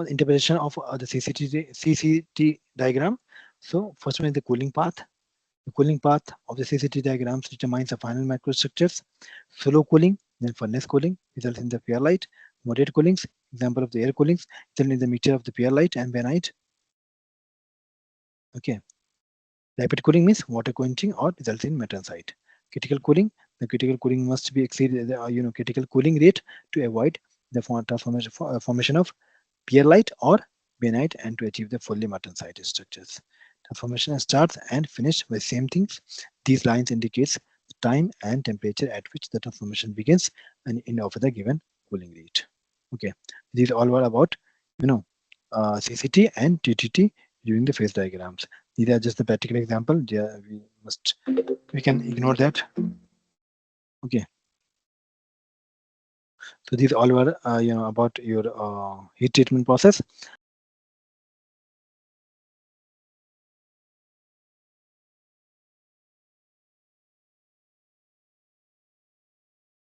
interpretation of the CCT diagram. So first one is the cooling path. The cooling path of the CCT diagrams determines the final microstructures. Slow cooling, then furnace cooling results in the Pearlite. Moderate coolings, example of the air coolings, result in the mixture of the Pearlite and Bainite. Okay. Rapid cooling means water quenching or results in Martensite. Critical cooling, the critical cooling must be exceed the critical cooling rate to avoid the formation of Pearlite or Bainite and to achieve the fully Martensite structures. Transformation starts and finish with same things. These lines indicates the time and temperature at which the transformation begins and in of the given cooling rate. Okay, these all were about CCT and TTT during the phase diagrams. These are just the practical example. Yeah, we can ignore that. Okay. So these all were about your heat treatment process.